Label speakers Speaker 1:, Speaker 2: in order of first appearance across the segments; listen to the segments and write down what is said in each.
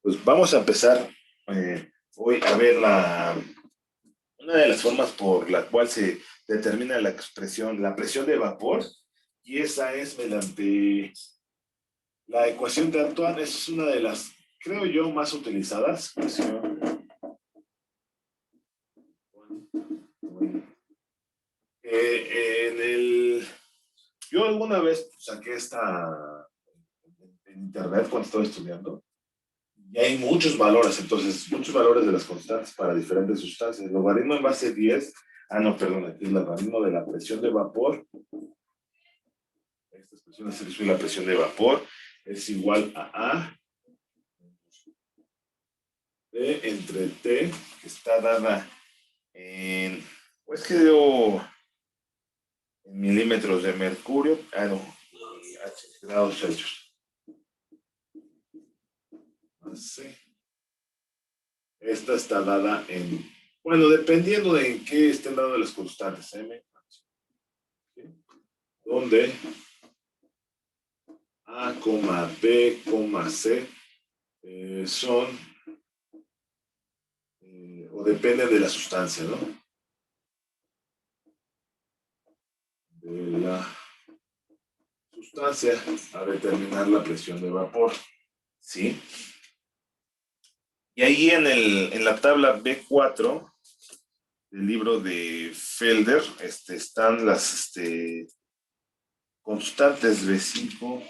Speaker 1: Pues vamos a empezar hoy a ver una de las formas por la cual se determina la expresión, la presión de vapor, y esa es mediante la ecuación de Antoine. Es una de las, creo yo, más utilizadas. Yo alguna vez saqué esta en internet cuando estaba estudiando. Y hay muchos valores, entonces, muchos valores de las constantes para diferentes sustancias. El logaritmo en base 10, no, perdón, aquí es el logaritmo de la presión de vapor. Esta expresión es la presión de vapor, es igual a T entre T, que está dada en, pues creo, en milímetros de mercurio, no, H, grados Celsius. Así. Esta está dada en, bueno, dependiendo de en qué estén dadas las constantes, M, donde A, B, C son, o dependen de la sustancia, ¿no? De la sustancia a determinar la presión de vapor, ¿sí? Y ahí en la tabla B4 del libro de Felder están las constantes B5.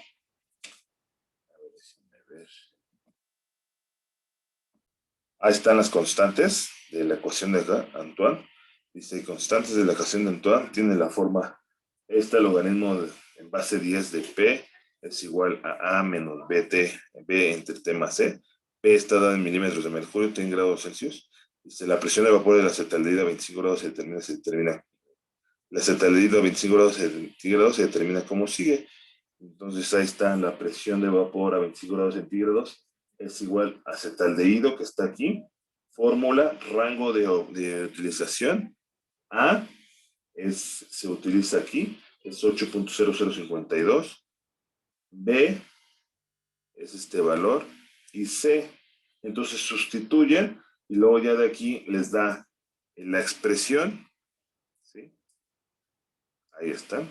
Speaker 1: Ahí están las constantes de la ecuación de Antoine. Dice, constantes de la ecuación de Antoine tiene la forma, este logaritmo en base 10 de P es igual a menos BT, B entre T más C. P está dada en milímetros de mercurio, T en grados Celsius. Dice, la presión de vapor de la acetaldehído a 25 grados se determina. La acetaldehído a 25 grados centígrados se determina como sigue. Entonces ahí está la presión de vapor a 25 grados centígrados. Es igual a acetaldehído, que está aquí. Fórmula, rango de utilización. A se utiliza aquí, es 8.0052. B es este valor. Y C, entonces sustituyen y luego ya de aquí les da la expresión. ¿Sí? Ahí está.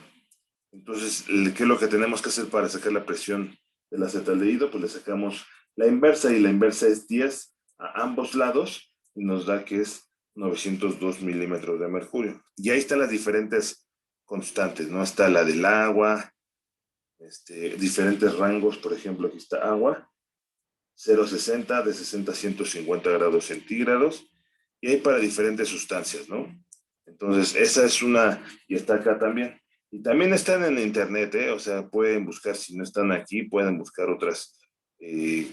Speaker 1: Entonces, ¿qué es lo que tenemos que hacer para sacar la presión del acetaldehído? Pues le sacamos la inversa, y la inversa es 10 a ambos lados y nos da que es 902 milímetros de mercurio. Y ahí están las diferentes constantes, ¿no? Está la del agua, diferentes rangos. Por ejemplo, aquí está agua, 0,60, de 60 a 150 grados centígrados, y hay para diferentes sustancias, ¿no? Entonces, esa es una, y está acá también. Y también están en internet, ¿eh? O sea, pueden buscar, si no están aquí, pueden buscar otras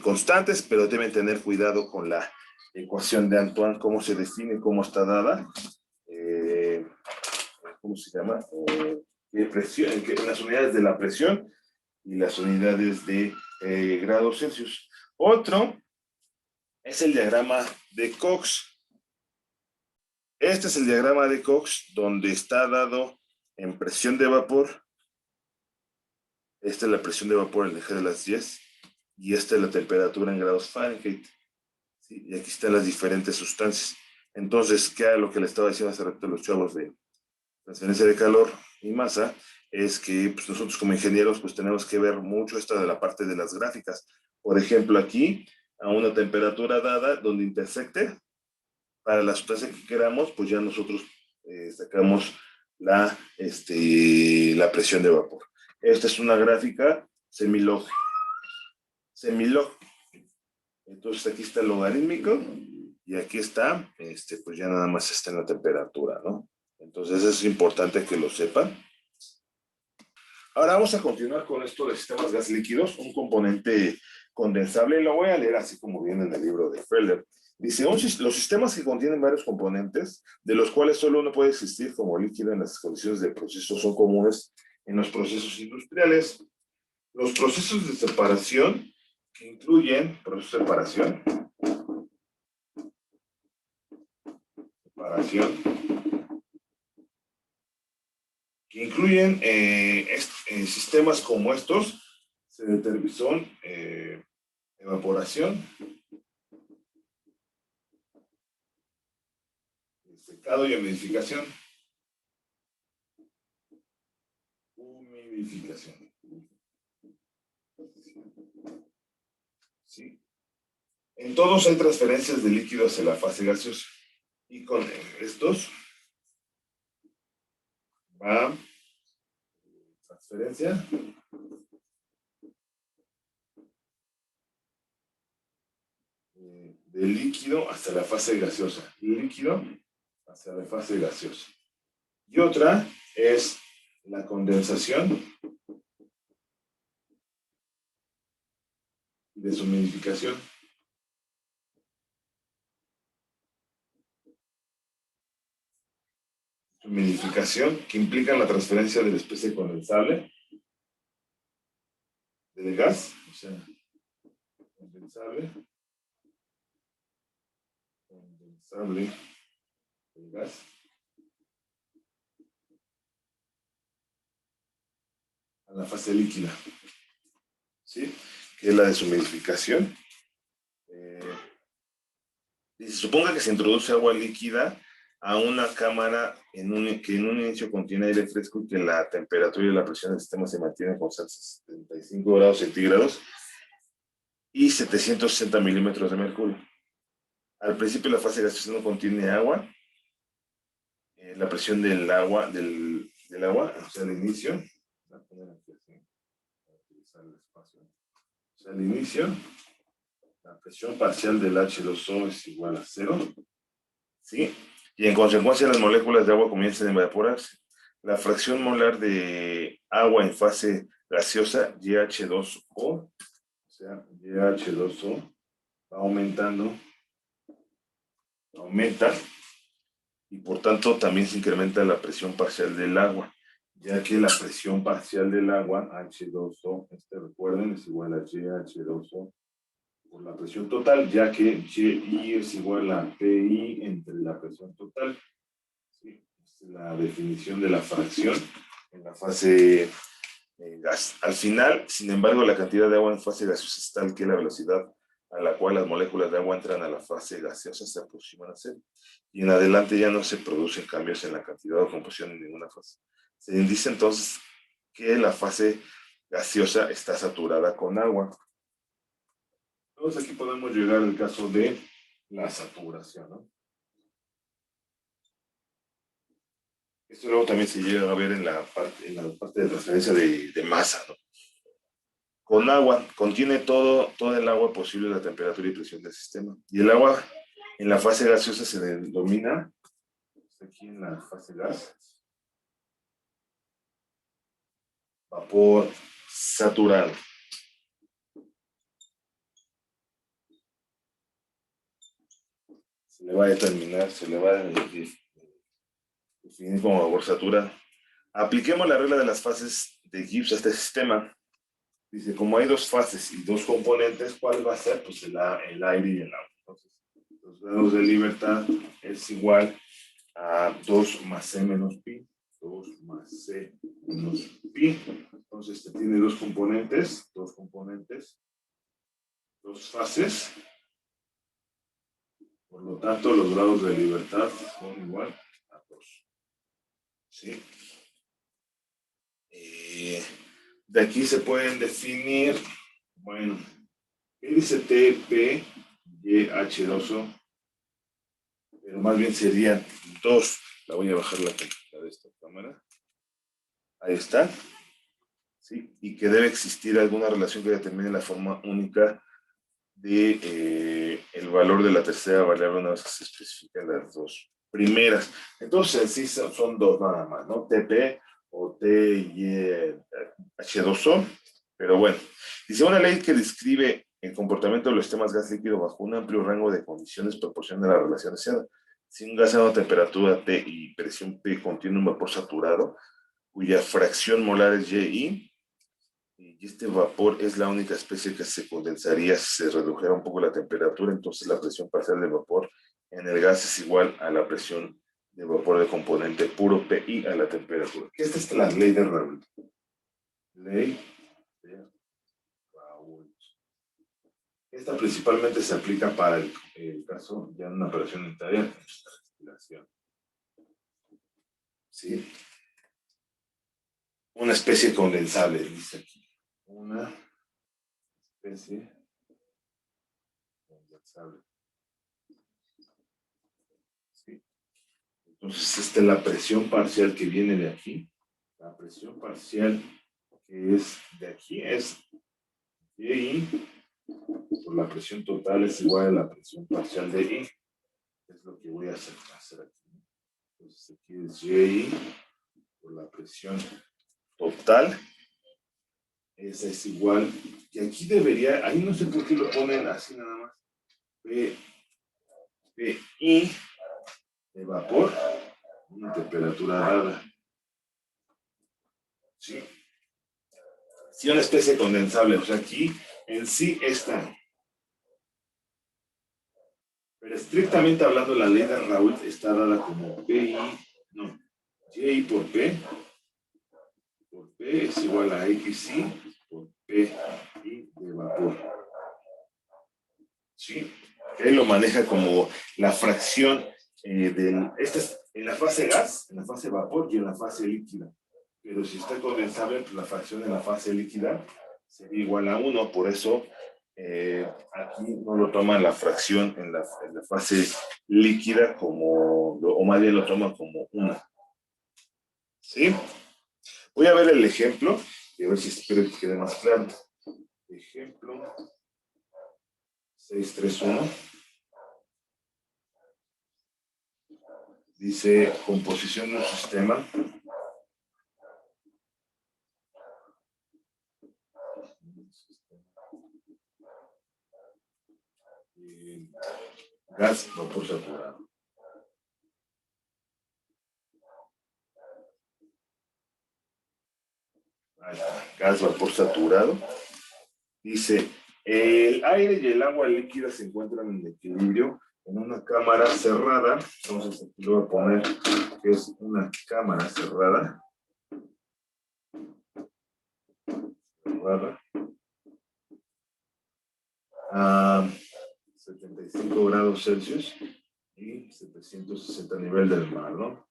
Speaker 1: constantes, pero deben tener cuidado con la ecuación de Antoine, cómo se define, cómo está dada, eh, ¿cómo se llama? Presión, en las unidades de la presión y las unidades de grados Celsius. Otro es el diagrama de Cox. Este es el diagrama de Cox, donde está dado en presión de vapor. Esta es la presión de vapor en el eje de las 10, y esta es la temperatura en grados Fahrenheit. ¿Sí? Y aquí están las diferentes sustancias. Entonces, ¿qué era lo que le estaba diciendo hace rato a los chavos de transferencia de calor y masa? Es que pues, nosotros como ingenieros pues tenemos que ver mucho esta de la parte de las gráficas. Por ejemplo, aquí, a una temperatura dada, donde intersecte, para la sustancia que queramos, pues ya nosotros sacamos la presión de vapor. Esta es una gráfica semilog. Semilog. Entonces aquí está el logarítmico y aquí está, pues ya nada más está en la temperatura, ¿no? Entonces es importante que lo sepan. Ahora vamos a continuar con esto de sistemas gas líquidos, un componente condensable. Lo voy a leer así como viene en el libro de Feller. Dice, los sistemas que contienen varios componentes, de los cuales solo uno puede existir como líquido en las condiciones de proceso, son comunes en los procesos industriales. Los procesos de separación, que incluyen proceso de separación, que incluyen sistemas como estos, son evaporación, secado y humidificación. Humidificación. ¿Sí? En todos hay transferencias de líquidos hacia la fase gaseosa. Y con estos va transferencia del líquido hasta la fase gaseosa. Líquido hacia la fase gaseosa. Y otra es la condensación y deshumidificación. Humidificación, que implica la transferencia de la especie condensable del gas, o sea, condensable del gas, a la fase líquida, ¿sí? Que es la deshumidificación. Y se suponga que se introduce agua líquida a una cámara que en un inicio contiene aire fresco y que la temperatura y la presión del sistema se mantienen constantes 75 grados centígrados y 760 milímetros de mercurio. Al principio la fase gaseosa no contiene agua. La presión del agua, o sea, al inicio, voy a poner aquí así, para utilizar el espacio. O sea, al inicio, la presión parcial del H2O es igual a 0, ¿sí? Y en consecuencia las moléculas de agua comienzan a evaporarse. La fracción molar de agua en fase gaseosa, YH2O, o sea, YH2O, va aumentando, aumenta, y por tanto también se incrementa la presión parcial del agua, ya que la presión parcial del agua, H2O, recuerden, es igual a YH2O por la presión total, ya que YI es igual a PI entre la presión total. Sí, esta es la definición de la fracción en la fase gas. Al final, sin embargo, la cantidad de agua en fase gaseosa es tal que la velocidad a la cual las moléculas de agua entran a la fase gaseosa se aproximan a cero. Y en adelante ya no se producen cambios en la cantidad o composición en ninguna fase. Se dice entonces que la fase gaseosa está saturada con agua. Entonces aquí podemos llegar al caso de la saturación, ¿no? Esto luego también se llega a ver en la parte de transferencia de masa, ¿no? Con agua, contiene todo el agua posible, la temperatura y presión del sistema. Y el agua en la fase gaseosa se denomina, aquí en la fase gas, vapor saturado. Se le va a determinar, se le va a definir como vapor saturado. Apliquemos la regla de las fases de Gibbs a este sistema. Dice, como hay dos fases y dos componentes, ¿cuál va a ser? Pues el aire y el agua. Entonces, los grados de libertad es igual a 2 más C menos pi. 2 más C menos pi. Entonces, este tiene dos componentes, dos fases. Por lo tanto, los grados de libertad son igual a 2. ¿Sí? De aquí se pueden definir, bueno, ¿qué dice TP y H2O? Pero más bien serían 2. La voy a bajar la de esta cámara. Ahí está. ¿Sí? Y que debe existir alguna relación que determine la forma única de el valor de la tercera variable una vez que se especifican las dos primeras. Entonces, sí, son dos nada más, ¿no? TP o TYH2O. Pero bueno, dice una ley que describe el comportamiento de los sistemas gas líquido bajo un amplio rango de condiciones proporciona la relación deseada. Si un gas a una temperatura T y presión P contiene un vapor saturado, cuya fracción molar es YI, y este vapor es la única especie que se condensaría si se redujera un poco la temperatura, entonces la presión parcial del vapor en el gas es igual a la presión de vapor del componente puro PI a la temperatura. Esta es la ley de Raoult. Ley de Raoult. Esta principalmente se aplica para el caso ya en una operación unitaria de respiración. ¿sí? Una especie condensable, dice aquí. Una especie condensable. ¿Sí? Entonces, esta es la presión parcial que viene de aquí. La presión parcial que es de aquí es Y por la presión total es igual a la presión parcial de I. Es lo que voy a hacer aquí. Entonces, aquí es Y por la presión total. Esa es igual. Y aquí debería, ahí no sé por qué lo ponen así nada más. PI de vapor, una temperatura dada. ¿Sí? Sí, una especie condensable. O sea, aquí en sí está. Pero estrictamente hablando, la ley de Raoult está dada como PI, no, Y por P es igual a XI por PI de vapor. ¿Sí? Él lo maneja como la fracción esta es en la fase gas, en la fase vapor y en la fase líquida. Pero si está condensable, pues la fracción en la fase líquida sería igual a 1, por eso aquí no lo toma la fracción en la fase líquida como, o más bien lo toma como 1. ¿Sí? Voy a ver el ejemplo y a ver si espero que quede más claro. Ejemplo 631. Dice composición de un sistema. Gas, vapor saturado. Ahí está, gas, vapor saturado. Dice, el aire y el agua líquida se encuentran en equilibrio en una cámara cerrada. Entonces aquí lo voy a poner que es una cámara cerrada. A 75 grados Celsius y 760 nivel del mar, ¿no?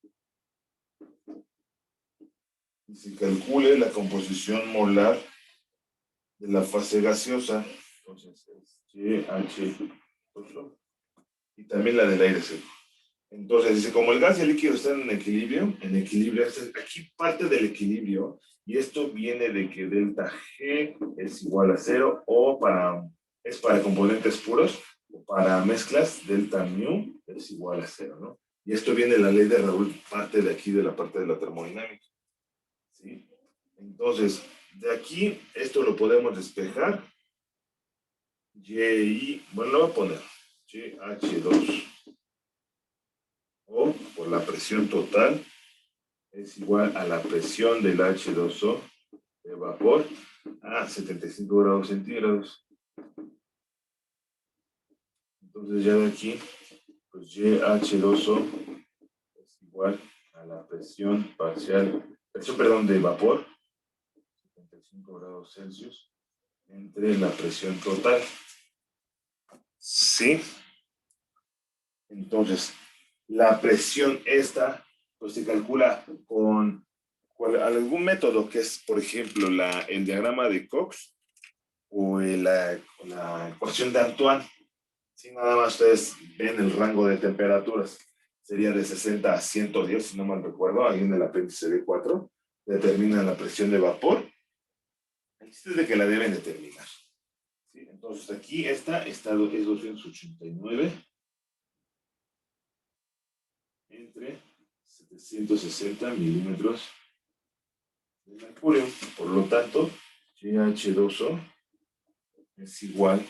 Speaker 1: Y se calcule la composición molar de la fase gaseosa. Entonces es GH2 y también la del aire seco. Entonces dice, como el gas y el líquido están en equilibrio, aquí parte del equilibrio, y esto viene de que delta G es igual a 0, o es para componentes puros, o para mezclas, delta mu es igual a 0, ¿no? Y esto viene de la ley de Raoult, parte de aquí, de la parte de la termodinámica, ¿sí? Entonces, de aquí, esto lo podemos despejar, bueno, lo voy a poner, GH2, o por la presión total, es igual a la presión del H2O de vapor a 75 grados centígrados. Entonces ya de aquí, pues YH2O es igual a la presión de vapor, 75 grados Celsius, entre la presión total. ¿Sí? Entonces, la presión esta, pues se calcula con algún método que es, por ejemplo, el diagrama de Cox o la ecuación de Antoine. Si nada más ustedes ven el rango de temperaturas, sería de 60 a 110, si no mal recuerdo, ahí en el apéndice D4, determinan la presión de vapor. El chiste es de que la deben determinar. ¿Sí? Entonces aquí es 289 entre 760 milímetros de mercurio. Por lo tanto, GH2O es igual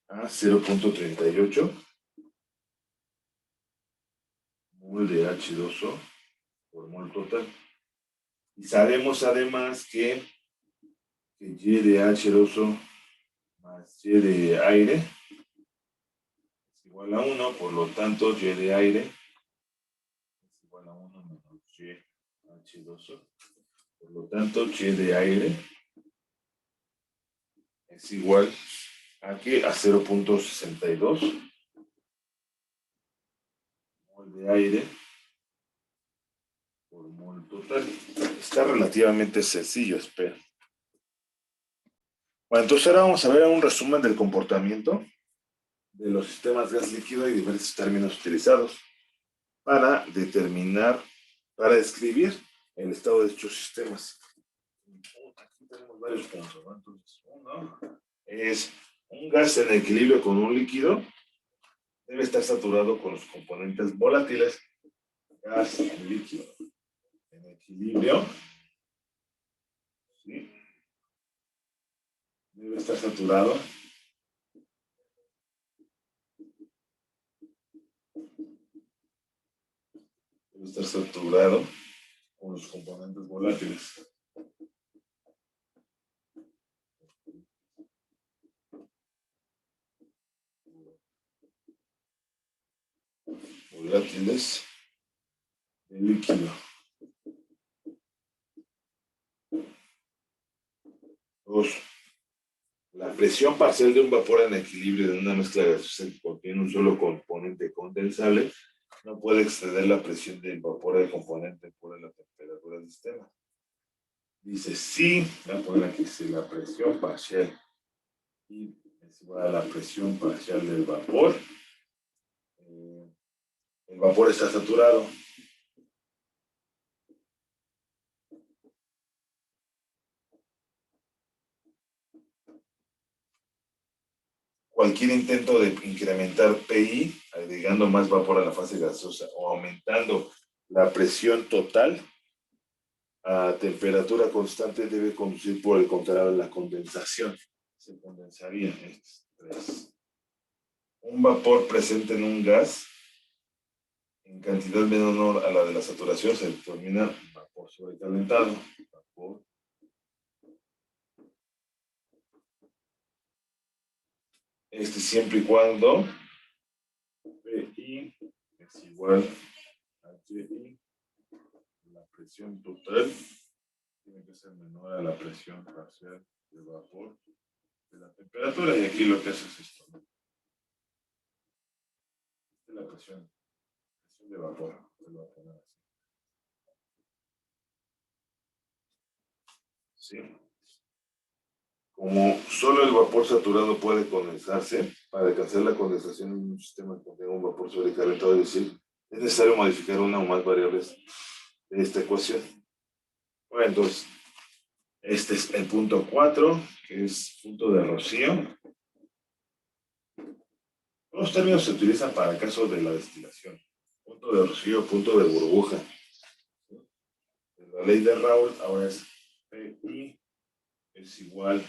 Speaker 1: a 0.38 mol de H2O por mol total. Y sabemos además que Y de H2O más Y de aire es igual a 1, por lo tanto Y de aire es igual a 1 menos Y H2O. Por lo tanto, Y de aire es igual a ¿qué? A 0.62 mol de aire por mol total. Está relativamente sencillo, espero. Bueno, entonces ahora vamos a ver un resumen del comportamiento de los sistemas gas líquido y diversos términos utilizados para determinar, para describir el estado de dichos sistemas. Aquí tenemos varios puntos, ¿no? Entonces, uno es un gas en equilibrio con un líquido debe estar saturado con los componentes volátiles. Gas líquido en equilibrio, ¿sí? Debe estar saturado con los componentes volátiles. Volátiles de líquido. Dos, la presión parcial de un vapor en equilibrio de una mezcla gaseosa que contiene un solo componente condensable no puede exceder la presión del vapor del componente por la temperatura del sistema. Dice, sí, voy a poner aquí, si la presión parcial y es igual a la presión parcial del vapor, el vapor está saturado. Cualquier intento de incrementar PI, agregando más vapor a la fase gaseosa o aumentando la presión total a temperatura constante debe conducir por el contrario a la condensación. Se condensaría estos tres. Un vapor presente en un gas en cantidad menor a la de la saturación se denomina vapor sobrecalentado. Vapor siempre y cuando PI es igual a HI, la presión total tiene que ser menor a la presión parcial del vapor de la temperatura, y aquí lo que hace es esto, ¿no? Esta es la presión de vapor. Lo voy a poner así. ¿Sí? Como solo el vapor saturado puede condensarse, para alcanzar la condensación en un sistema que contenga un vapor sobrecalentado, es decir, es necesario modificar una o más variables de esta ecuación. Bueno, entonces, este es el punto 4, que es punto de rocío. Los términos se utilizan para el caso de la destilación. Punto de rocío, punto de burbuja. La ley de Raoult ahora es PI es igual a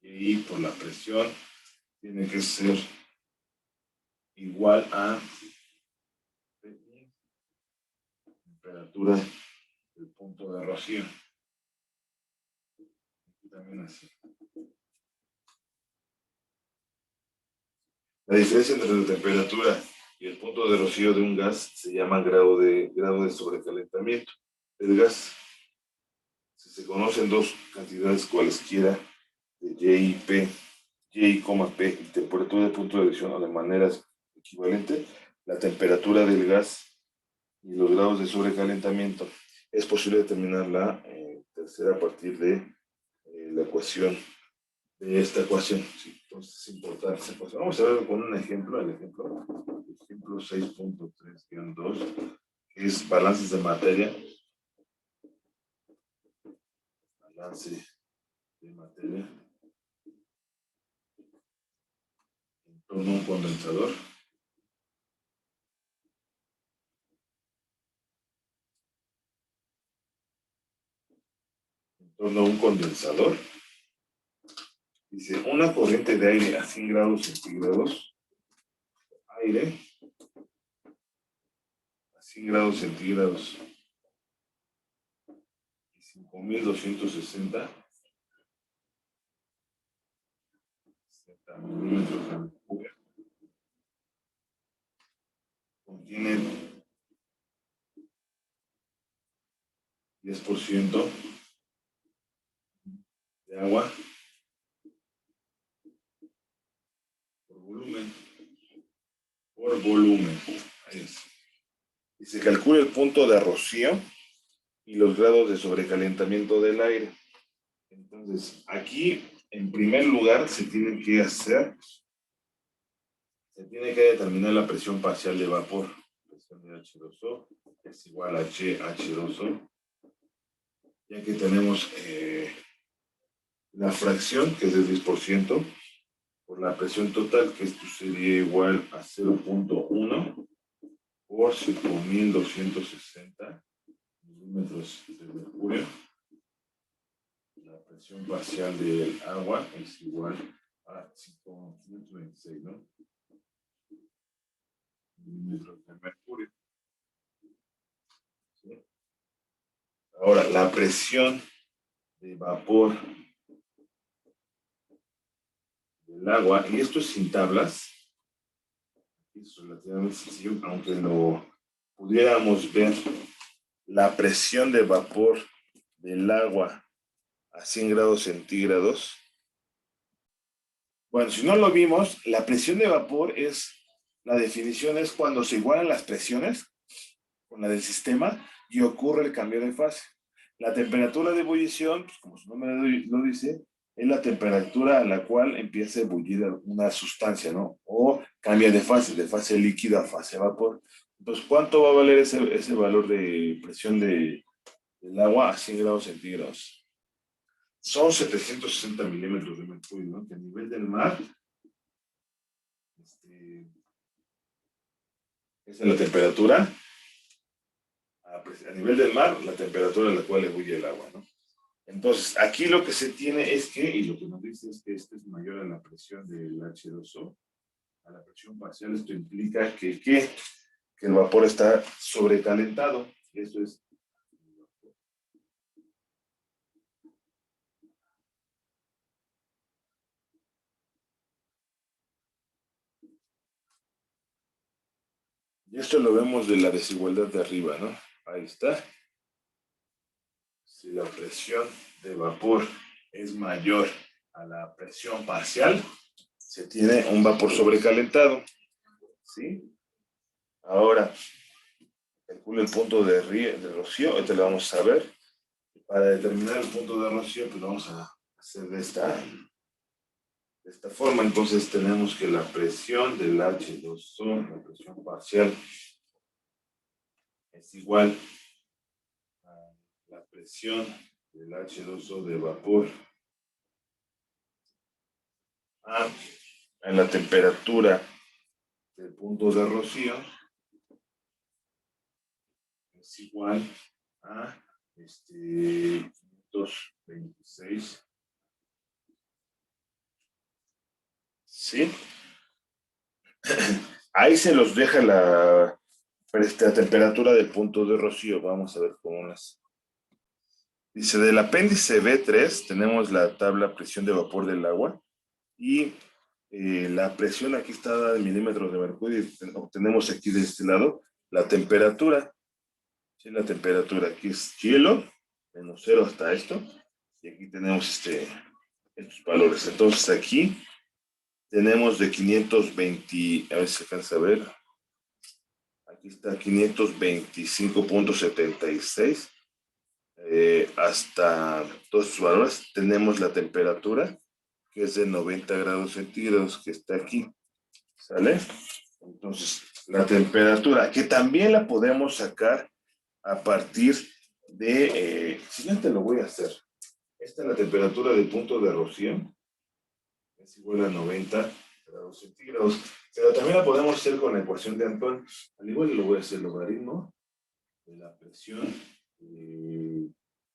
Speaker 1: I por la presión. Tiene que ser igual a PI, temperatura del punto de rocío. Aquí también así. La diferencia entre la temperatura y el punto de rocío de un gas se llama grado de sobrecalentamiento del gas. Si se conocen dos cantidades cualesquiera de Y y P, Y, P y temperatura de punto de adición de maneras equivalentes, la temperatura del gas y los grados de sobrecalentamiento, es posible determinar la tercera a partir de la ecuación, de esta ecuación. Sí, entonces es importante esta ecuación. Vamos a ver con un ejemplo, el ejemplo 6.3-2, que es balances de materia. Balance de materia en torno a un condensador. En torno a un condensador. Dice, una corriente de aire a 100 grados centígrados. Aire a 100 grados centígrados y 5260 milímetros de mercurio. Contiene 10% de agua por volumen. Por volumen. Ahí es. Y se calcula el punto de rocío y los grados de sobrecalentamiento del aire. Entonces, aquí, en primer lugar, se tiene que determinar la presión parcial de vapor. Presión de H2O es igual a HH2O, ya que tenemos la fracción, que es del 10%, por la presión total, que esto sería igual a 0.1 por 5.260 milímetros de mercurio. La presión parcial del agua es igual a 526, ¿no? Milímetros de mercurio. ¿Sí? Ahora, la presión de vapor del agua, y esto es sin tablas, es relativamente sencillo, aunque lo pudiéramos ver, la presión de vapor del agua a 100 grados centígrados. Bueno, si no lo vimos, la presión de vapor la definición es cuando se igualan las presiones con la del sistema y ocurre el cambio de fase. La temperatura de ebullición, pues como su nombre lo dice, es la temperatura a la cual empieza a ebullir una sustancia, ¿no? O cambia de fase líquida a fase vapor. Entonces, ¿cuánto va a valer ese valor de presión del agua a 100 grados centígrados? Son 760 milímetros de mercurio, ¿no? Que a nivel del mar, esa es la temperatura, a nivel del mar, la temperatura a la cual ebulle el agua, ¿no? Entonces, aquí lo que se tiene es que, y lo que nos dice es que este es mayor a la presión del H2O, a la presión parcial. Esto implica que el vapor está sobrecalentado. Y eso es. Y esto lo vemos de la desigualdad de arriba, ¿no? Ahí está. Si la presión de vapor es mayor a la presión parcial, se tiene un vapor sobrecalentado. ¿Sí? Ahora, calcula el punto de rocío, este lo vamos a ver. Para determinar el punto de rocío, pues vamos a hacer de esta forma. Entonces tenemos que la presión del H2O, la presión parcial, es igual a la presión del H2O de vapor a la temperatura del punto de rocío, es igual a 526. ¿Sí? Ahí se los deja la temperatura del punto de rocío. Vamos a ver cómo las. Dice, del apéndice B3 tenemos la tabla presión de vapor del agua y la presión aquí está dada en milímetros de mercurio y obtenemos aquí de este lado la temperatura. ¿Sí? La temperatura aquí es hielo, menos 0 hasta esto, y aquí tenemos estos valores. Entonces aquí tenemos de 520, a ver si se alcanza a ver, aquí está 525.76. Hasta todos estos valores tenemos la temperatura que es de 90 grados centígrados que está aquí, ¿sale? Entonces la temperatura que también la podemos sacar a partir de, siguiente lo voy a hacer, esta es la temperatura del punto de rocío, es igual a 90 grados centígrados, pero también la podemos hacer con la ecuación de Antoine. Al igual lo voy a hacer logaritmo de la presión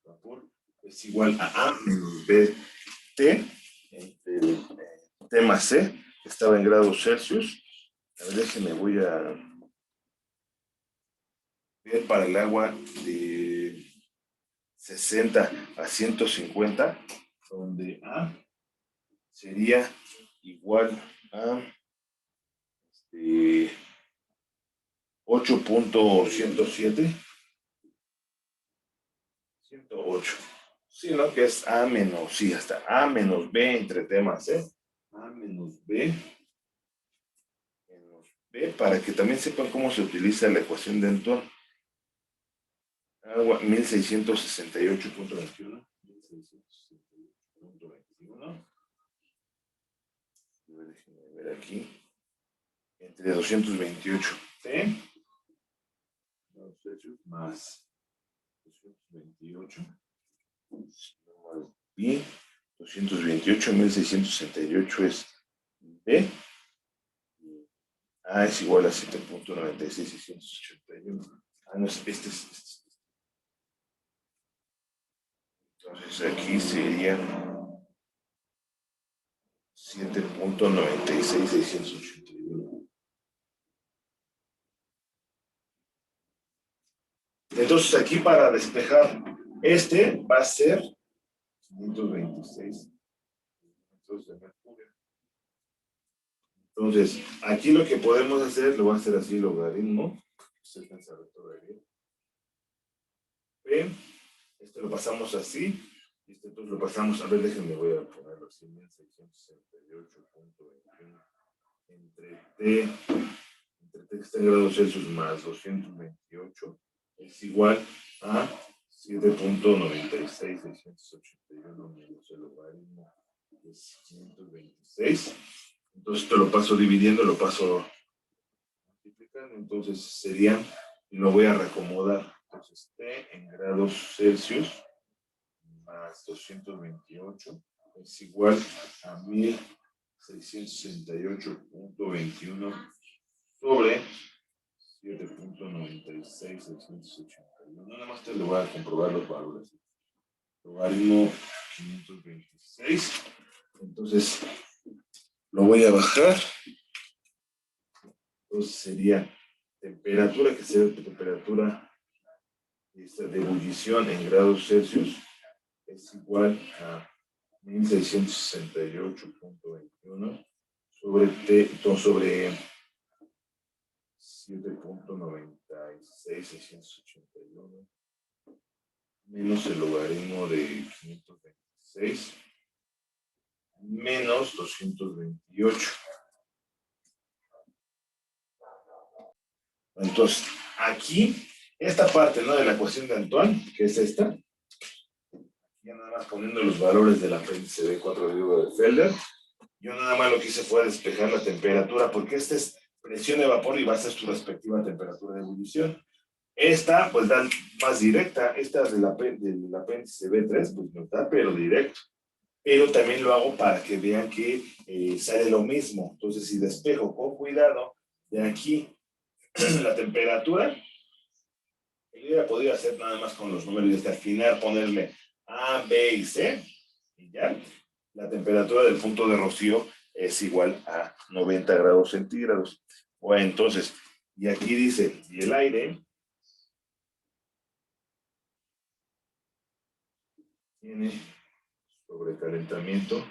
Speaker 1: vapor es igual a menos BT entre T más C, que estaba en grados Celsius. A ver, déjenme, voy a ver para el agua de 60 a 150, donde A sería igual a 8.107. 108. Sí, ¿no? Que es A menos, sí, hasta A menos B entre temas, ¿eh? A menos B menos B, para que también sepan cómo se utiliza la ecuación de Antoine. Agua 1668.21. 1668.21. Déjenme ver aquí. Entre 228 T más 228 y 228, 1668 es B. A es igual a 7.96681. Ah, no, este. Entonces aquí serían 7.96681. Entonces aquí para despejar este va a ser 526 metros de mercurio. Entonces, aquí lo que podemos hacer, lo voy a hacer así, logaritmo. P, este lo pasamos así, y este entonces lo pasamos, a ver, déjenme, voy a ponerlo así, 1668.21 entre T que está en grados Celsius más 228 es igual a 7.96681 menos el logaritmo es 526. Entonces esto lo paso dividiendo, lo paso multiplicando, entonces serían, y lo voy a reacomodar, entonces T en grados Celsius más 228 es igual a 1668.21 sobre 7.96681. Nada más te lo voy a comprobar los valores. Logaritmo 526. Entonces lo voy a bajar. Entonces sería temperatura, que sería temperatura de ebullición en grados Celsius, es igual a 1668.21 sobre T, sobre 7.96681 menos el logaritmo de 526 menos 228. Entonces, aquí, esta parte, ¿no?, de la ecuación de Antoine, que es esta, ya nada más poniendo los valores del apéndice B4 de Felder, yo nada más lo que hice fue despejar la temperatura, porque esta es presión de vapor y va a ser su respectiva temperatura de ebullición. Esta, pues, da más directa. Esta del apéndice B3, pues, no está, pero directo. Pero también lo hago para que vean que sale lo mismo. Entonces, si despejo con cuidado de aquí la temperatura, yo hubiera podido hacer nada más con los números y hasta al final ponerle A, B y C, y ya. La temperatura del punto de rocío es igual a 90 grados centígrados. Bueno, entonces, y aquí dice, y el aire tiene sobrecalentamiento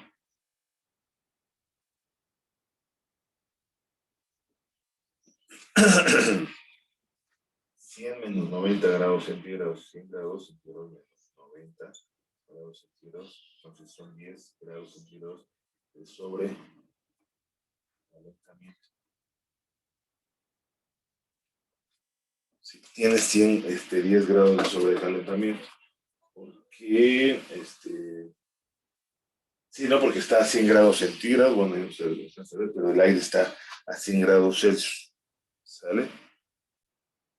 Speaker 1: ...100 menos 90 grados centígrados, 100 grados centígrados menos 90 grados centígrados, entonces son 10 grados centígrados de sobrecalentamiento. Si tienes 10 grados de sobrecalentamiento, porque sí, no, porque está a 100 grados centígrados, bueno, no sé, pero el aire está a 100 grados Celsius, ¿sale?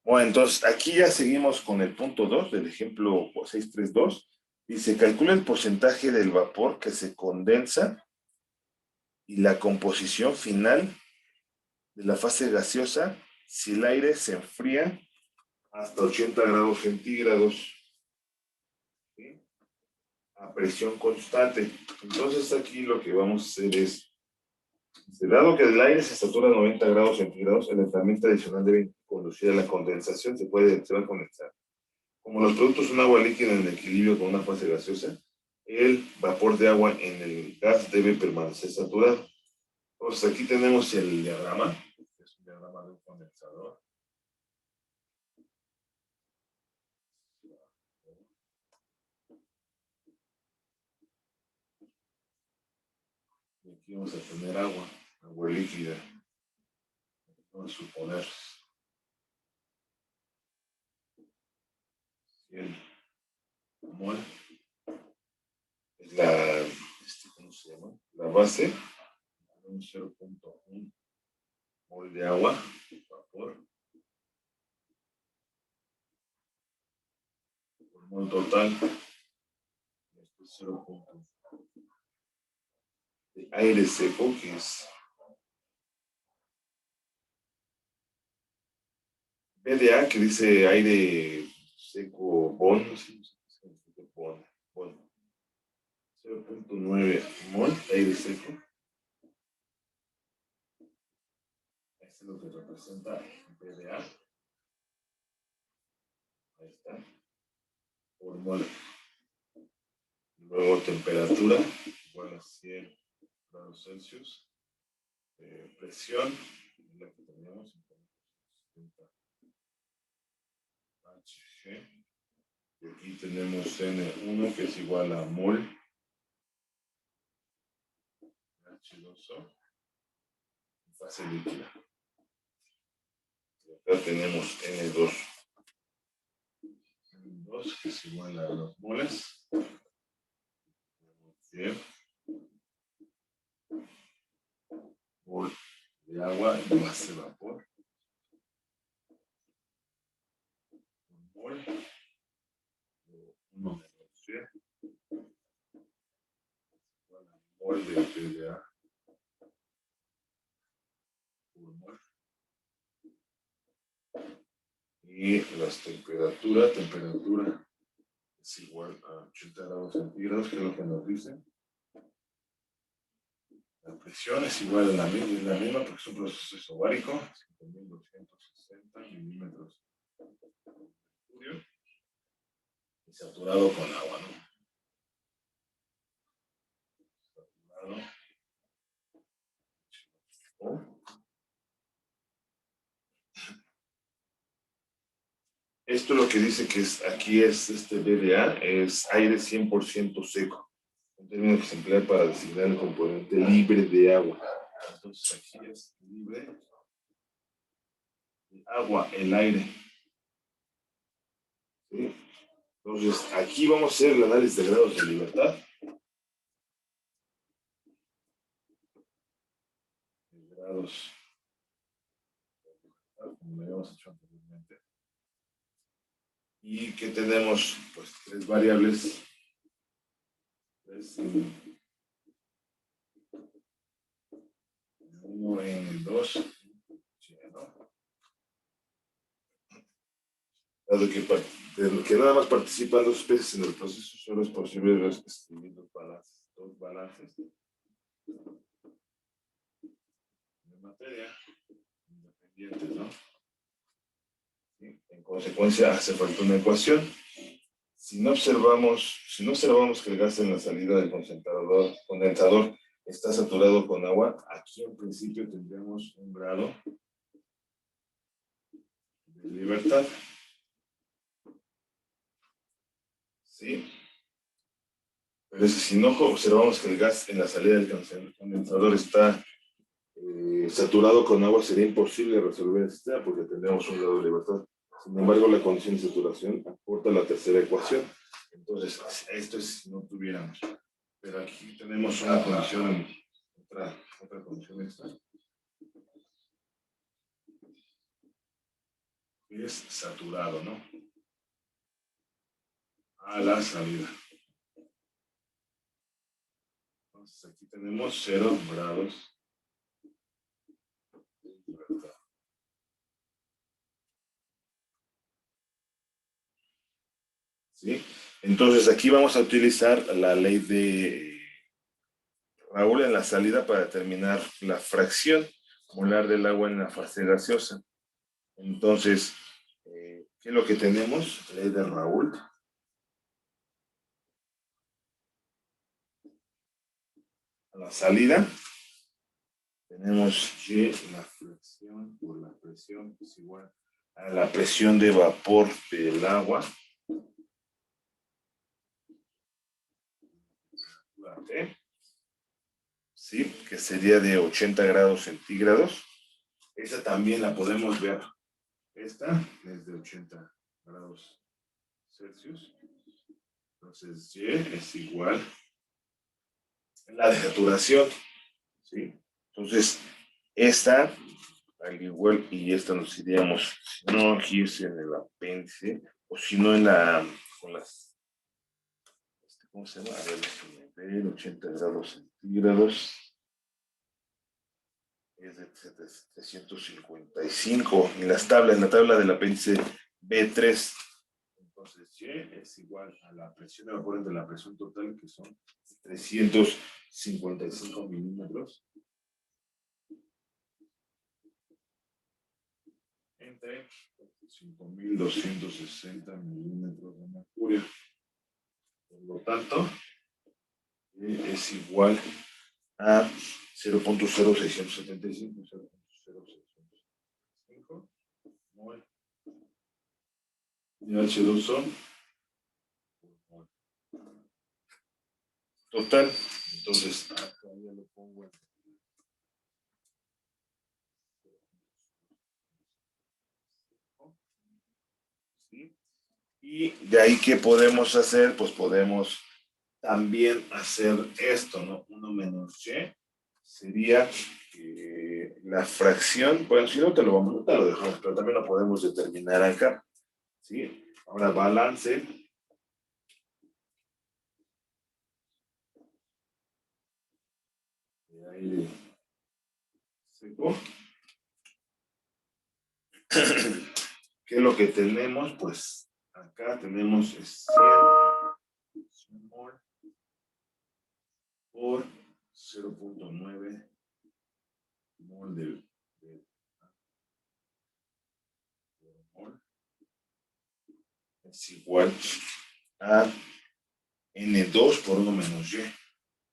Speaker 1: Bueno, entonces aquí ya seguimos con el punto 2 del ejemplo 632. Dice, calcula el porcentaje del vapor que se condensa y la composición final de la fase gaseosa si el aire se enfría hasta 80 grados centígrados, ¿sí?, a presión constante. Entonces aquí lo que vamos a hacer es, dado que el aire se satura a 90 grados centígrados, el enfriamiento adicional debe conducir a la condensación, se va a condensar. Como los productos son agua líquida en equilibrio con una fase gaseosa, el vapor de agua en el gas debe permanecer saturado. Entonces aquí tenemos el diagrama, es un diagrama de un condensador. Y aquí vamos a tener agua líquida. Vamos a suponer mol es la, ¿cómo se llama? La base, 0.1 mol de agua, vapor, por mol total, esto es 0.1 de aire seco, que es BDA, que dice aire seco BON, no sé qué significa BON, 0.9 mol de aire seco. Esto es lo que representa BDA. Ahí está. Por mol. Luego temperatura, igual a 100 grados Celsius. Presión, la que teníamos, 70 Hg. Y aquí tenemos N1, que es igual a mol H2O, en fase líquida. Y acá tenemos N2, que es igual a 2 moles. 100 mol de agua y más de vapor. Un mol, 1 menos 100, igual a mol de PDA. Un mol. Y las temperaturas es igual a 80 grados centígrados, que es lo que nos dicen. La presión es igual a la misma porque es un proceso isobárico, 5260 milímetros de mercurio, y saturado con agua, ¿no? Saturado. Esto lo que dice que es, aquí es este BDA, es aire 100% seco, un término que se emplea para designar el componente libre de agua. Entonces aquí es libre de agua, el aire. ¿Sí? Entonces aquí vamos a hacer el análisis de grados de libertad. Grados, como lo habíamos hecho anteriormente. Y que tenemos pues 3 variables. Uno en 2. Dado que nada más participan 2 especies en el proceso, solo es posible escribir 2 balances de materia independientes, ¿no? ¿Sí? En consecuencia, hace falta una ecuación. Si no observamos que el gas en la salida del condensador está saturado con agua, aquí en principio tendríamos un grado de libertad. ¿Sí? Pero si no observamos que el gas en la salida del condensador está saturado con agua, sería imposible resolver el sistema porque tendríamos un grado de libertad. Sin embargo, la condición de saturación aporta la tercera ecuación. Entonces, esto es si no tuviéramos. Pero aquí tenemos una condición, otra condición extra. Es saturado, ¿no? A la salida. Entonces, aquí tenemos 0 grados de libertad. ¿Sí? Entonces, aquí vamos a utilizar la ley de Raoult en la salida para determinar la fracción molar del agua en la fase gaseosa. Entonces, ¿qué es lo que tenemos? Ley de Raoult. A la salida tenemos que la fracción por la presión es igual a la presión de vapor del agua. ¿Sí? Que sería de 80 grados centígrados. Esa también la podemos ver. Esta es de 80 grados Celsius. Entonces, Y es igual a la de saturación, ¿sí? Entonces, esta, al igual, y esta nos iríamos, si no aquí es en el apéndice, o si no en la, con las, ¿cómo se llama? A ver, déjenme ver, 80 grados centígrados, es de 755, en la tabla del apéndice B3. Entonces, Y es igual a la presión de vapor entre la presión total, que son 355 milímetros, entre 5.260 milímetros de mercurio. Por lo tanto, es igual a 0.0675, 0.0675 mol de H2 son mol total. Entonces, acá ya lo pongo en ¿sí? Y de ahí, ¿qué podemos hacer? Pues podemos también hacer esto, ¿no? 1 menos Y sería la fracción, bueno, si no te lo vamos a notar, lo dejamos, pero también lo podemos determinar acá, ¿sí? Ahora, balance de aire seco. ¿Qué es lo que tenemos? Pues acá tenemos 100 mol por 0.9 mol de mol es igual a N2 por 1 menos Y,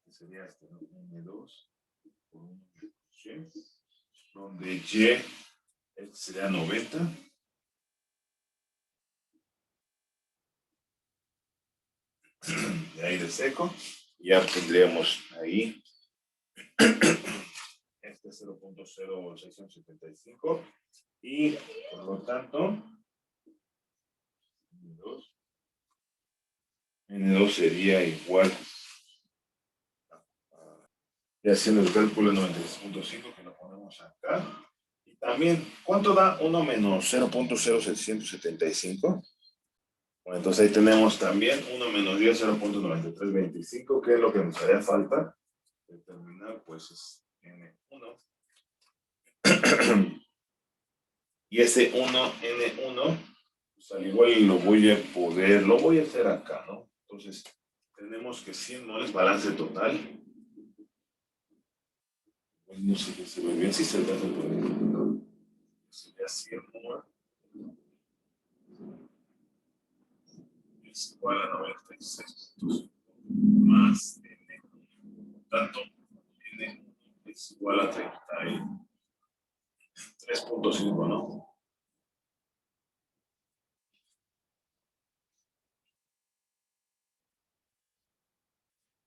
Speaker 1: que sería este, ¿no? N2 por 1 menos Y, donde Y este sería 90. De aire seco. Ya tendríamos ahí este 0.0675 y por lo tanto N2 sería igual y haciendo el cálculo 96.5 que lo ponemos acá. Y también, ¿cuánto da 1 menos 0.0675? Bueno, entonces ahí tenemos también 1 menos 10, 0.9325, que es lo que nos haría falta determinar, pues es N1. Y ese 1, N1, pues al igual lo voy a hacer acá, ¿no? Entonces, tenemos que 100 moles, balance total. No sé qué se ve bien, si se alcanza por ahí, ¿no? Sería 100 moles. Es igual a 96 más N. Por tanto, N es igual a 33.5, ¿no?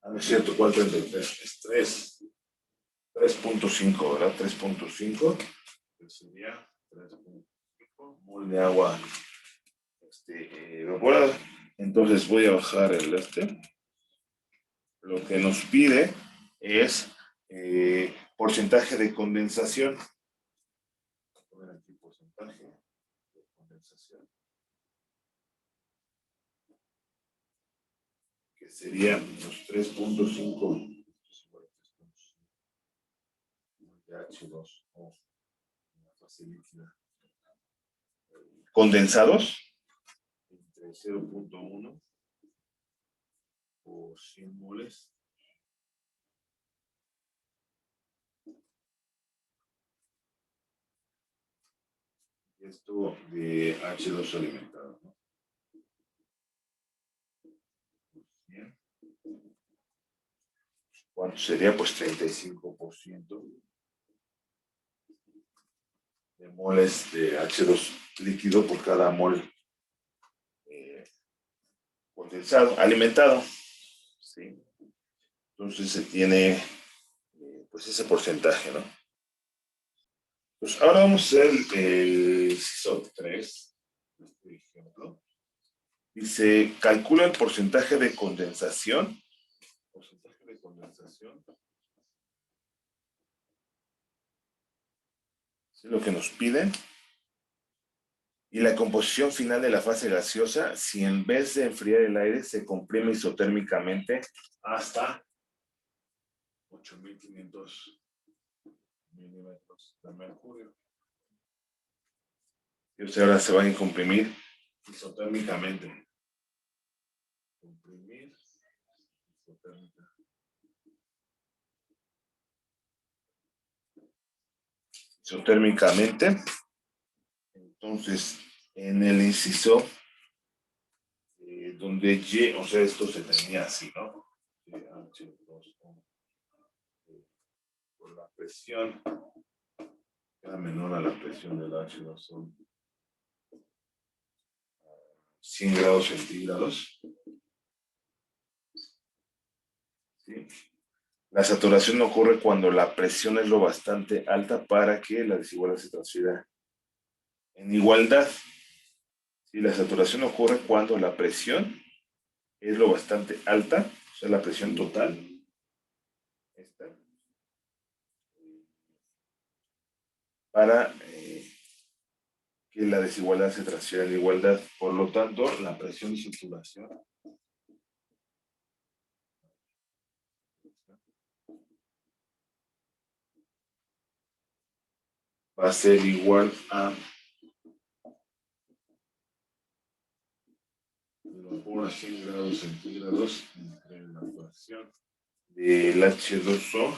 Speaker 1: Ah, no es cierto, ¿cuál 33? Es 3.5, ¿verdad? 3.5, que sería 3.5 mol de agua evaporada. Entonces voy a bajar el Lo que nos pide es porcentaje de condensación. Voy a poner aquí porcentaje de condensación, que serían los 3.5 de H2O condensados entre 0.1 por 100 moles. Esto de H2 alimentado, ¿no? ¿Cuánto sería? Pues 35% de moles de H2 líquido por cada mol condensado, alimentado. ¿Sí? Entonces se tiene pues ese porcentaje, ¿no? Pues ahora vamos a hacer el CISO 3, este ejemplo. Dice, calcula el porcentaje de condensación. Porcentaje de condensación. Es lo que nos piden. Y la composición final de la fase gaseosa, si en vez de enfriar el aire se comprime isotérmicamente hasta 8500 milímetros de mercurio. Y ahora se van a comprimir isotérmicamente. Comprimir isotérmicamente. Entonces, en el inciso donde Y, o sea, esto se tenía así, ¿no? H2O, por la presión, era menor a la presión del H2O, 100 grados centígrados. ¿Sí? La saturación ocurre cuando la presión es lo bastante alta para que la desigualdad se transfiera en igualdad. ¿Sí? La saturación ocurre cuando la presión es lo bastante alta, o sea, la presión total, esta, para que la desigualdad se transfiera en igualdad. Por lo tanto, la presión de saturación va a ser igual a vapor a 100 grados centígrados entre la ecuación del H2O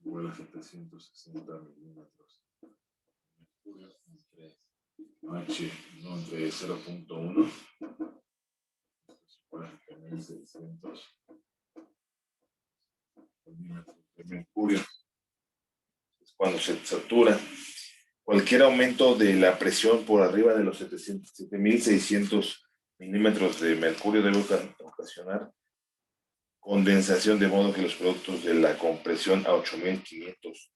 Speaker 1: igual a 760 milímetros de mercurio entre H, no, entre 0.1 igual a 1600 milímetros de mercurio. Es cuando se satura. Cualquier aumento de la presión por arriba de los 7600 milímetros de mercurio debe ocasionar condensación, de modo que los productos de la compresión a 8500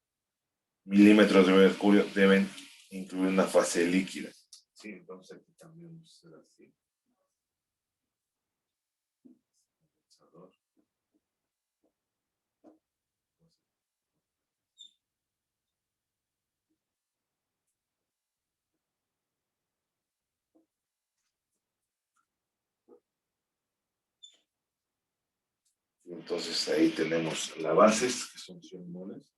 Speaker 1: milímetros de mercurio deben incluir una fase líquida. Sí, entonces aquí también vamos a hacer así. Entonces ahí tenemos las bases, que son 100 moles.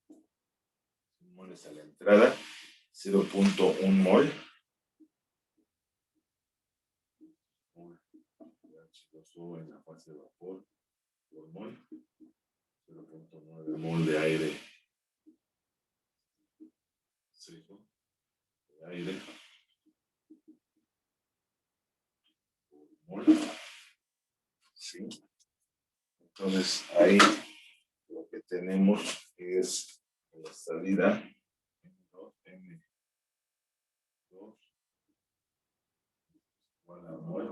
Speaker 1: 100 moles a la entrada, 0.1 mol. H2O en la fase de vapor por mol. 0.9 mol de aire. Seco de aire. Por mol. Sí. Entonces ahí lo que tenemos es la salida N2 igual a mol.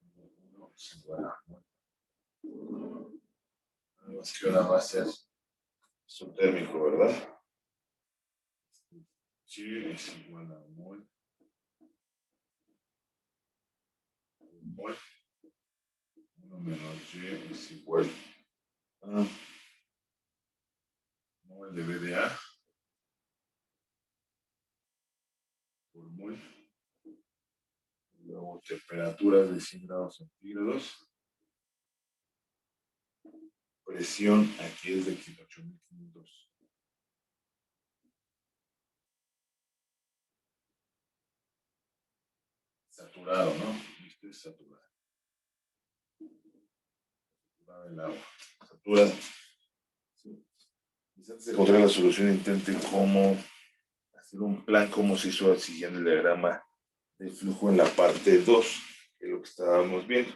Speaker 1: N1 es igual a mol. Más que ahora va a ser isotérmico, ¿verdad? Sí, es igual a mol. Mol. 1 menos Y es igual a mol de BDA por mol. Luego temperaturas de 100 grados centígrados. Presión aquí es de 8500. Saturado, ¿no? Este es saturado. Saturado el agua. Saturado. Sí. Antes de encontrar la solución, intenten cómo hacer un plan como se hizo siguiendo el diagrama de flujo en la parte 2, que es lo que estábamos viendo.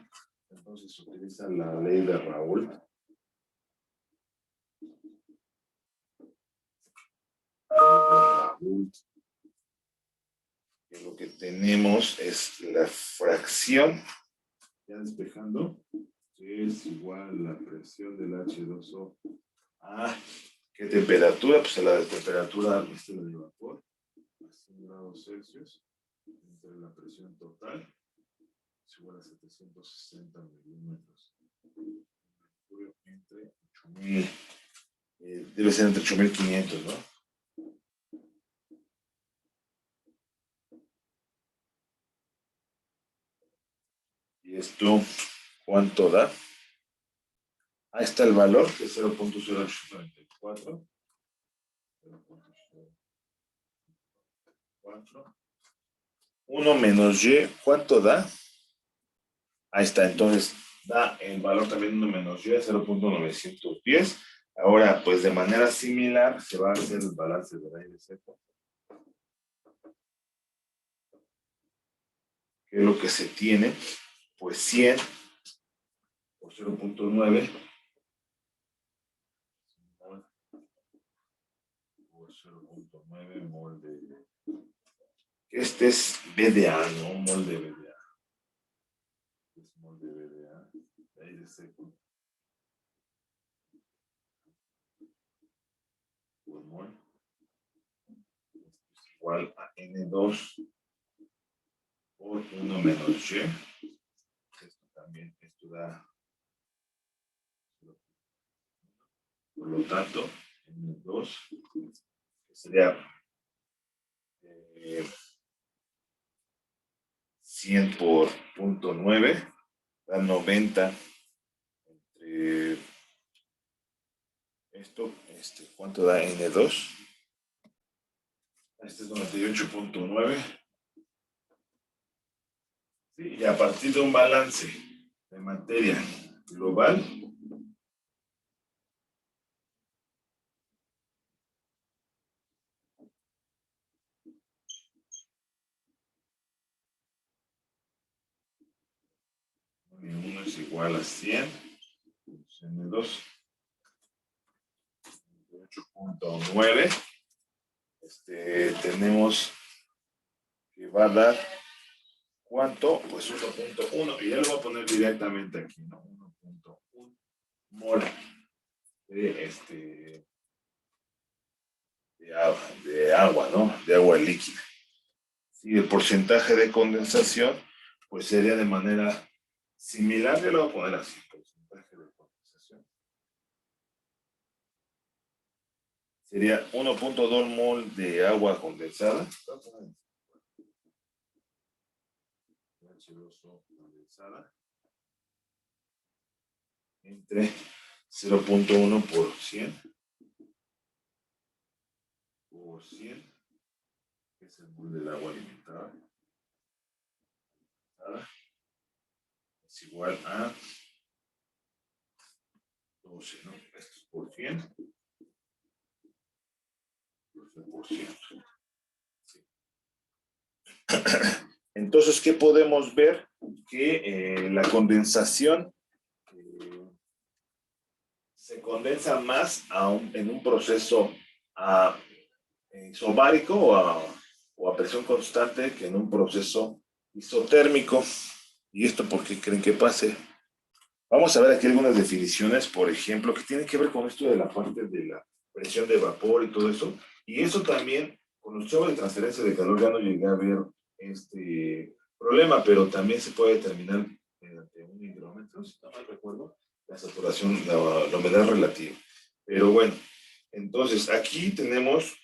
Speaker 1: Entonces se utiliza la ley de Raoult. Que lo que tenemos es la fracción, ya despejando, que es igual a la presión del H2O a, ok, ¿Qué temperatura? Pues a la temperatura mixta de vapor, a 100 grados Celsius, entre la presión total, es igual a 760 milímetros. Entre 8000, debe ser entre 8500, ¿no? ¿Y esto cuánto da? Ahí está el valor, que es 0.0844. 1 menos y, ¿cuánto da? Ahí está, entonces da el valor también 1 menos y, 0.910. Ahora, pues de manera similar, se va a hacer el balance del aire seco. ¿Qué es lo que se tiene? Pues 100 por 0.9 por 0.9 mol de... Este es BDA, ¿no? Mol de BDA. Es mol de BDA, de aire seco. Por mol. Esto es igual a N2 por 1 menos Y. Esto también, esto da. Por lo tanto, N2, que sería 100 por 0.9, da 90 entre esto, ¿cuánto da N2? Este es 98.9. ¿Sí? Y a partir de un balance de materia global, N1 es igual a 100, N2, 98.9. Tenemos que va a dar, ¿cuánto? Pues 1.1, y ya lo voy a poner directamente aquí, ¿no? 1.1 mol de agua, ¿no? De agua líquida. Y el porcentaje de condensación, pues sería de manera similar, yo lo voy a poner así, porcentaje de condensación. Sería 1.2 mol de agua condensada. H2O condensada. Entre 0.1 por 100. Por 100. Que es el mol del agua alimentada. Es igual a 12, ¿no? Esto es por 100. 12%. Sí. Entonces, ¿qué podemos ver? Que la condensación se condensa más en un proceso isobárico o a presión constante que en un proceso isotérmico. ¿Y esto por qué creen que pase? Vamos a ver aquí algunas definiciones, por ejemplo, que tienen que ver con esto de la parte de la presión de vapor y todo eso. Y eso también, con los chavos de transferencia de calor ya no llegué a ver este problema, pero también se puede determinar mediante un higrómetro, si no mal recuerdo, la saturación, la humedad relativa. Pero bueno, entonces aquí tenemos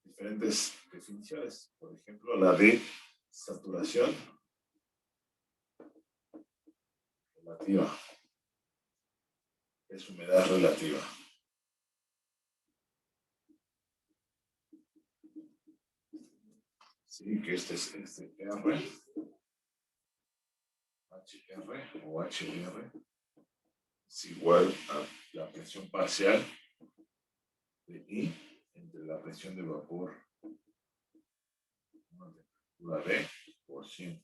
Speaker 1: diferentes definiciones. Por ejemplo, la de saturación relativa. Es humedad relativa. Sí, que este es R, HR o HR es igual a la presión parcial de I entre la presión de vapor, una temperatura D por 100.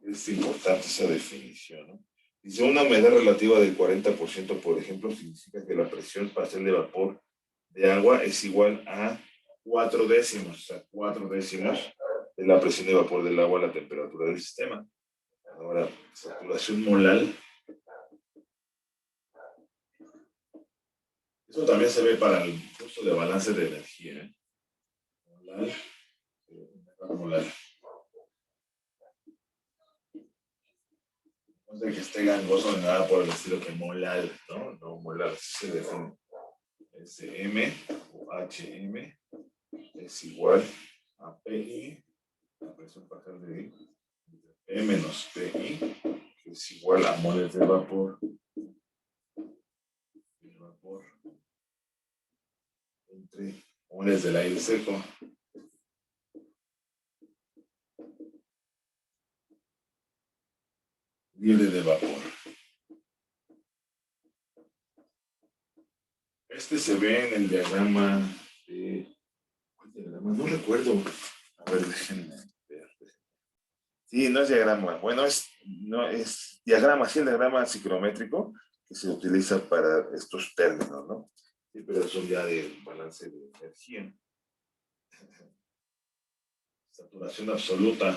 Speaker 1: Es importante esa definición, ¿no? Dice una humedad relativa del 40%, por ejemplo, significa que la presión parcial de vapor de agua es igual a 4 décimos, o sea, 4 décimos de la presión de vapor del agua a la temperatura del sistema. Ahora, saturación molar. Eso también se ve para el uso de balance de energía. ¿Eh? Molar, molar. No sé que esté gangoso ni nada por el estilo que molar, ¿no? No, molar se define. SM o HM es igual a PI, la presión parcial de I, E menos PI, que es igual a moles de vapor entre moles del aire seco. Libre de vapor. Este se ve en el diagrama de... ¿Cuál diagrama? No recuerdo. A ver, déjenme ver. Sí, no es diagrama. Bueno, no, es diagrama, sí, el diagrama ciclométrico que se utiliza para estos términos, ¿no? Sí, pero son ya de balance de energía. Saturación absoluta.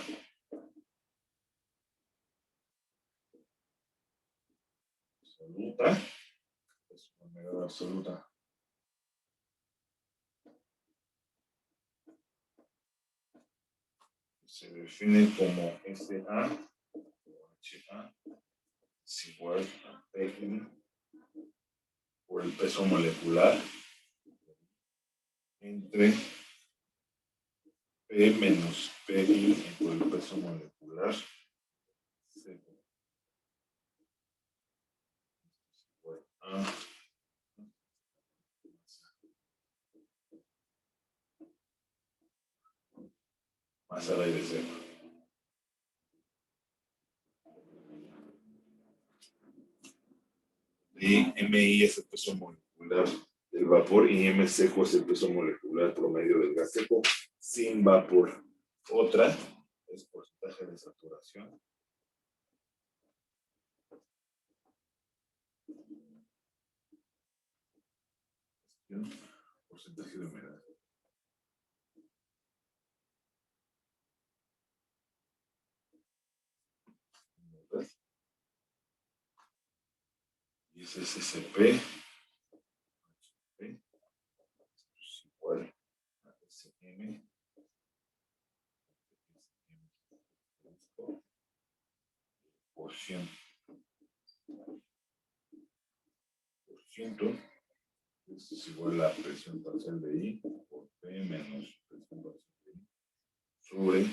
Speaker 1: Absoluta. Es una humedad absoluta. Se define como SA o HA es igual a PI por el peso molecular entre P menos PI por el peso molecular seco. Más al aire seco. Y MI es el peso molecular del vapor y M seco es el peso molecular promedio del gas seco sin vapor. Otra es porcentaje de saturación. Porcentaje de humedad. Y ese es SP. Es igual a SM. Por ciento. Esto es igual a presión parcial de I por P menos presión parcial de I sobre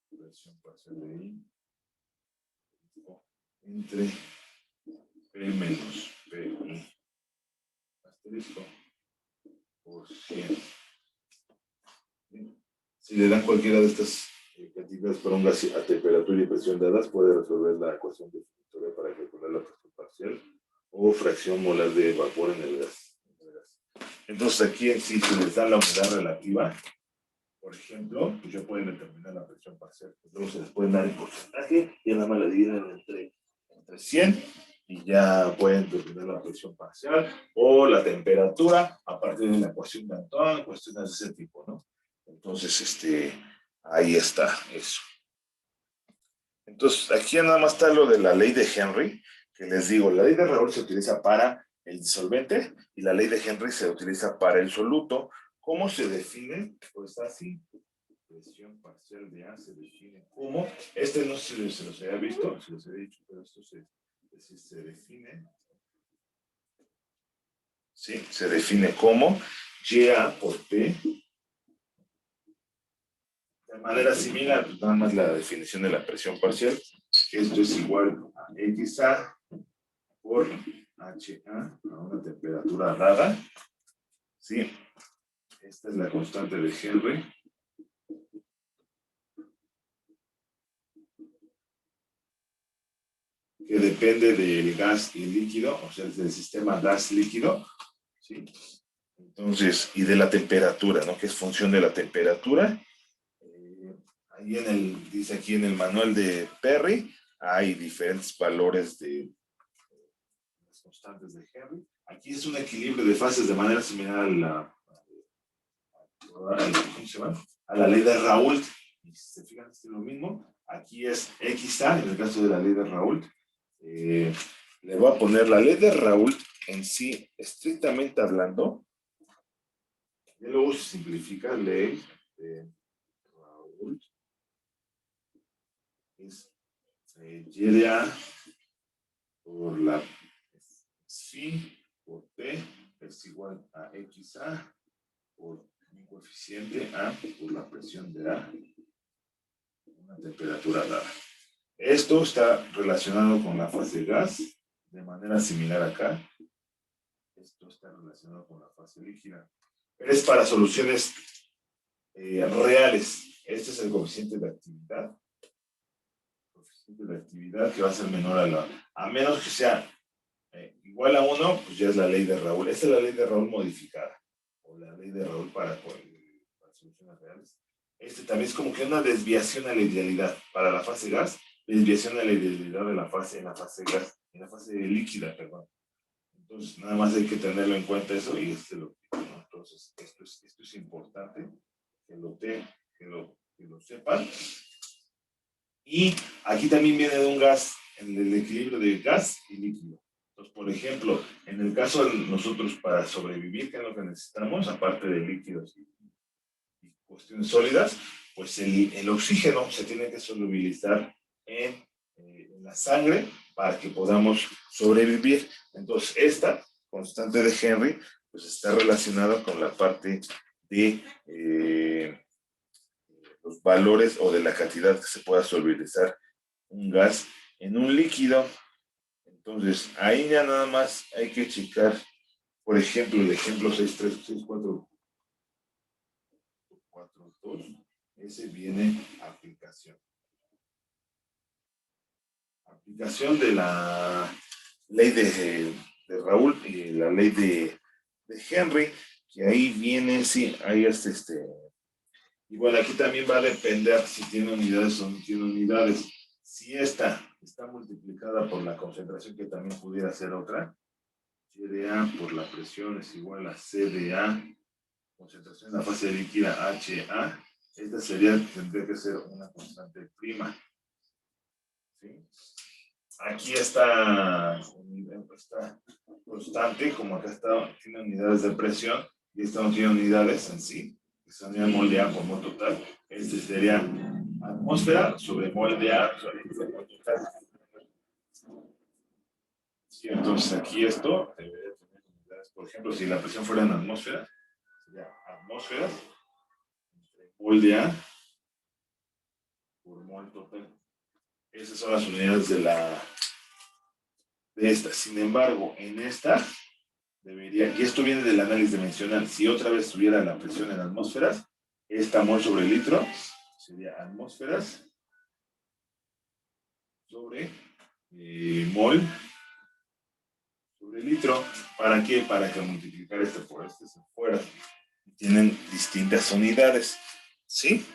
Speaker 1: presión parcial de I entre P menos PI asterisco por 100. Si le dan cualquiera de estas cantidades para un gas a temperatura y presión dadas, puede resolver la ecuación definitoria para calcular la presión parcial o fracción molar de vapor en el gas. Entonces aquí en sí se les da la humedad relativa. Por ejemplo, pues ya pueden determinar la presión parcial. Luego se les puede dar el porcentaje y nada más la dividen entre 100 y ya pueden determinar la presión parcial o la temperatura a partir de la ecuación de Antoine, cuestiones de ese tipo, ¿no? Entonces, ahí está eso. Entonces, aquí nada más está lo de la ley de Henry, que les digo, la ley de Raoult se utiliza para el disolvente y la ley de Henry se utiliza para el soluto. ¿Cómo se define? Pues así. Presión parcial de A se define como, no sé si se los había visto, se los había dicho, pero esto se define, sí, se define como YA por P. De manera similar, pues nada más la definición de la presión parcial. Esto es igual a XA por HA a una temperatura dada. ¿Sí? Esta es la constante de Henry. Que depende del gas y líquido, o sea, del sistema gas-líquido. ¿Sí? Entonces, y de la temperatura, ¿no? Que es función de la temperatura. Ahí dice aquí en el manual de Perry, hay diferentes valores de las constantes de Henry. Aquí es un equilibrio de fases de manera similar ¿cómo se llama? A la ley de Raoult. Y si se fijan, es lo mismo. Aquí es XA, en el caso de la ley de Raoult. Le voy a poner la ley de Raoult en sí, estrictamente hablando, y luego se simplifica ley de Raoult, es Y por la psi por T es igual a XA por un coeficiente A por la presión de A, una temperatura dada. Esto está relacionado con la fase gas de manera similar acá. Esto está relacionado con la fase líquida. Pero es para soluciones reales. Este es el coeficiente de actividad. Coeficiente de actividad que va a ser menor a menos que sea igual a 1, pues ya es la ley de Raoult. Esta es la ley de Raoult modificada. O la ley de Raoult para soluciones reales. Este también es como que una desviación a la idealidad. Para la fase gas, desviación a la idealidad de la fase, en la fase líquida, perdón. Entonces, nada más hay que tenerlo en cuenta eso y lo ¿no? Entonces, esto es importante que lo sepan. Y aquí también viene de un gas, en el equilibrio de gas y líquido. Entonces, por ejemplo, en el caso de nosotros para sobrevivir, ¿qué es lo que necesitamos? Aparte de líquidos y cuestiones sólidas, pues el oxígeno se tiene que solubilizar en la sangre para que podamos sobrevivir. Entonces, esta constante de Henry pues está relacionada con la parte de los valores o de la cantidad que se pueda solubilizar un gas en un líquido. Entonces, ahí ya nada más hay que checar, por ejemplo, el ejemplo 63642, ese viene aplicación. Aplicación de la ley de Raoult y la ley de Henry, que ahí viene, sí, ahí y bueno, aquí también va a depender si tiene unidades o no tiene unidades. Si esta está multiplicada por la concentración, que también pudiera ser otra, C de A por la presión es igual a C de A, concentración en la fase líquida HA, esta tendría que ser una constante prima. ¿Sí? Aquí está constante, como acá tiene unidades de presión y esta no tiene unidades en sí, que son ya mol de A por mol total. Este sería atmósfera sobre mol de A sobre mol total. Sí, entonces aquí esto debería tener unidades. Por ejemplo, si la presión fuera en atmósfera, sería atmósferas entre mol de A por mol total. Esas son las unidades de esta. Sin embargo, en esta debería, y esto viene del análisis dimensional, si otra vez tuviera la presión en atmósferas, esta mol sobre litro sería atmósferas sobre mol sobre litro. ¿Para qué? Para que multiplicar este por este se fuera. Tienen distintas unidades. ¿Sí?